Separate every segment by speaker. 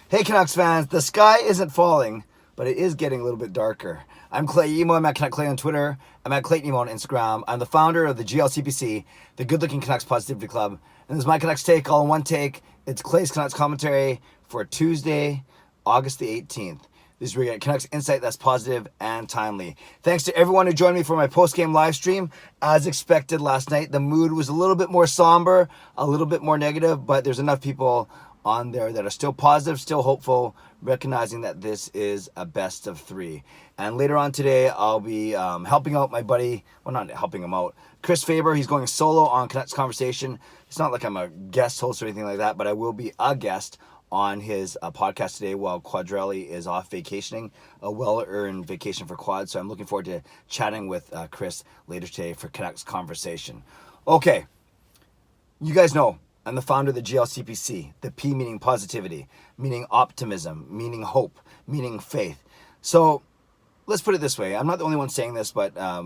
Speaker 1: Hey Canucks fans, the sky isn't falling, but it is getting a little bit darker. I'm Clay Emo, I'm at Canuck Clay on Twitter, I'm at Clayton Emo on Instagram. I'm the founder of the GLCPC, the Good Looking Canucks Positivity Club, and this is my Canucks take, all in one take. It's Clay's Canucks commentary for Tuesday, August the 18th. This is where you get Canucks insight that's positive and timely. Thanks to everyone who joined me for my post-game live stream. As expected last night, the mood was a little bit more somber, a little bit more negative, but there's enough people on there that are still positive, still hopeful, recognizing that this is a best of three. And later on today, I'll be helping out my buddy, well, not helping him out, Chris Faber. He's going solo on Canucks Conversation. It's not like I'm a guest host or anything like that, but I will be a guest on his podcast today while Quadrelli is off vacationing, a well-earned vacation for Quad. So I'm looking forward to chatting with Chris later today for Canucks Conversation. Okay, you guys know I'm the founder of the GLCPC, the P meaning positivity, meaning optimism, meaning hope, meaning faith. So let's put it this way. I'm not the only one saying this, but I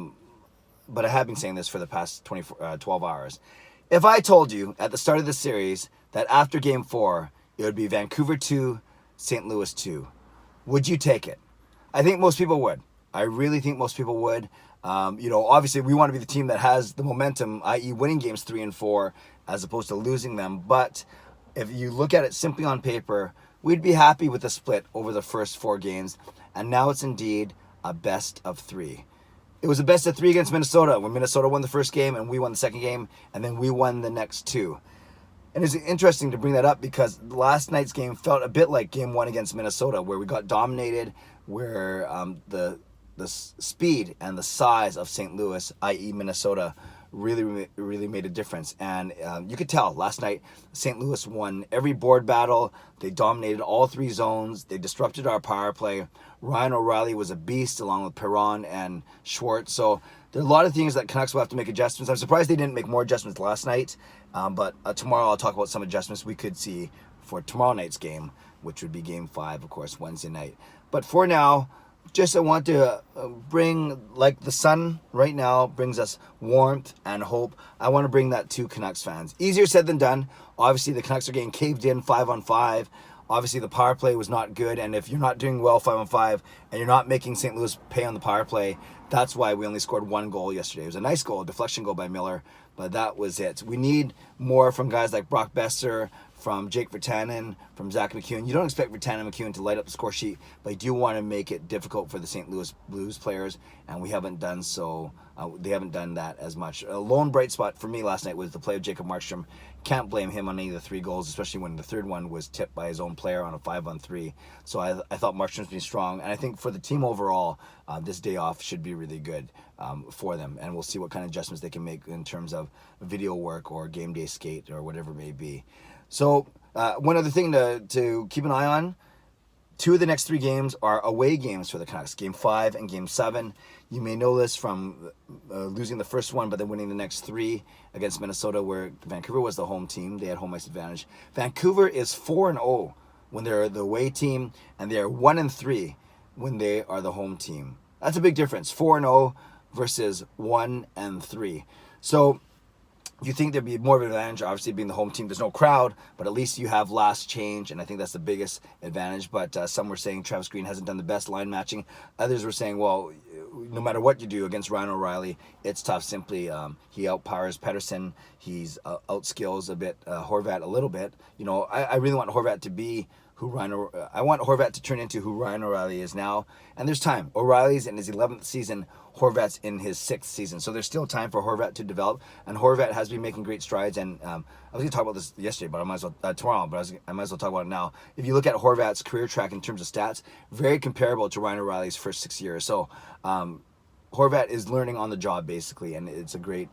Speaker 1: have been saying this for the past 12 hours. If I told you at the start of the series that after Game 4, it would be Vancouver 2, St. Louis 2, would you take it? I think most people would. I really think most people would. Obviously we want to be the team that has the momentum, i.e. winning games 3 and 4, as opposed to losing them. But if you look at it simply on paper, we'd be happy with the split over the first 4 games. And now it's indeed a best of 3. It was a best of 3 against Minnesota when Minnesota won the first game and we won the second game, and then we won the next 2. And it's interesting to bring that up because last night's game felt a bit like Game 1 against Minnesota, where we got dominated, where the speed and the size of St. Louis, i.e. Minnesota, really made a difference. And you could tell last night St. Louis won every board battle. They dominated all 3 zones. They disrupted our power play. Ryan O'Reilly was a beast along with Perron and Schwartz. So there are a lot of things that Canucks will have to make adjustments. I'm surprised they didn't make more adjustments last night. But tomorrow I'll talk about some adjustments we could see for tomorrow night's game, which would be Game 5, of course, Wednesday night. But for now, just I want to bring, like the sun right now brings us warmth and hope, I want to bring that to Canucks fans. Easier said than done. Obviously, the Canucks are getting caved in 5-on-5. Obviously, the power play was not good, and if you're not doing well 5-on-5 and you're not making St. Louis pay on the power play, that's why we only scored 1 goal yesterday. It was a nice goal, a deflection goal by Miller, but that was it. We need more from guys like Brock Besser, from Jake Virtanen, from Zach McEwen. You don't expect Virtanen and McEwen to light up the score sheet, but you do want to make it difficult for the St. Louis Blues players, and we haven't done so. They haven't done that as much. A lone bright spot for me last night was the play of Jacob Markstrom. Can't blame him on any of the 3 goals, especially when the third one was tipped by his own player on a 5-on-3. So I thought Markstrom's been strong, and I think for the team overall, this day off should be really good for them, and we'll see what kind of adjustments they can make in terms of video work or game day skate or whatever it may be. So one other thing to keep an eye on, 2 of the next 3 games are away games for the Canucks, Game 5 and Game 7. You may know this from losing the first one, but then winning the next 3 against Minnesota, where Vancouver was the home team. They had home ice advantage. Vancouver is 4-0 when they're the away team, and they are 1-3 when they are the home team. That's a big difference, 4-0 versus 1-3. So you think there'd be more of an advantage, obviously being the home team. There's no crowd, but at least you have last change, and I think that's the biggest advantage. But some were saying Travis Green hasn't done the best line matching. Others were saying, well, no matter what you do against Ryan O'Reilly, it's tough. Simply, he outpowers Pettersson. He's outskills a bit Horvat a little bit. I really want Horvat to be I want Horvat to turn into who Ryan O'Reilly is now. And there's time. O'Reilly's in his 11th season. Horvat's in his 6th season. So there's still time for Horvat to develop. And Horvat has been making great strides. And I was going to talk about this yesterday, but I might as well, tomorrow, but I might as well talk about it now. If you look at Horvat's career track in terms of stats, very comparable to Ryan O'Reilly's first 6 years. So Horvat is learning on the job, basically, and it's a great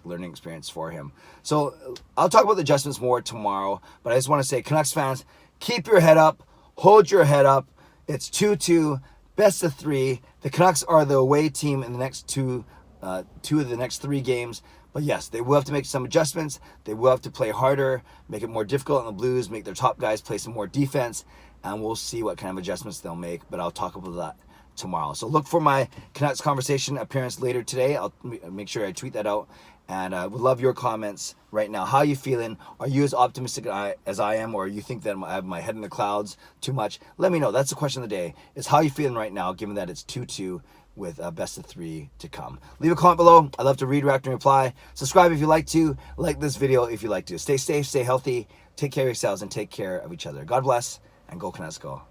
Speaker 1: learning experience for him. So I'll talk about the adjustments more tomorrow, but I just want to say, Canucks fans, keep your head up, hold your head up. It's 2-2, best of 3. The Canucks are the away team in the next 2 of the next 3 games. But yes, they will have to make some adjustments. They will have to play harder, make it more difficult on the Blues, make their top guys play some more defense, and we'll see what kind of adjustments they'll make. But I'll talk about that tomorrow. So look for my Canucks Conversation appearance later today. I'll make sure I tweet that out. And I would love your comments right now. How are you feeling? Are you as optimistic as I am, or you think that I have my head in the clouds too much? Let me know. That's the question of the day, is how are you feeling right now, given that it's 2-2 with a best of 3 to come. Leave a comment below. I love to read, react, and reply. Subscribe if you like to. Like this video if you like to. Stay safe, stay healthy, take care of yourselves, and take care of each other. God bless, and go Canucks go.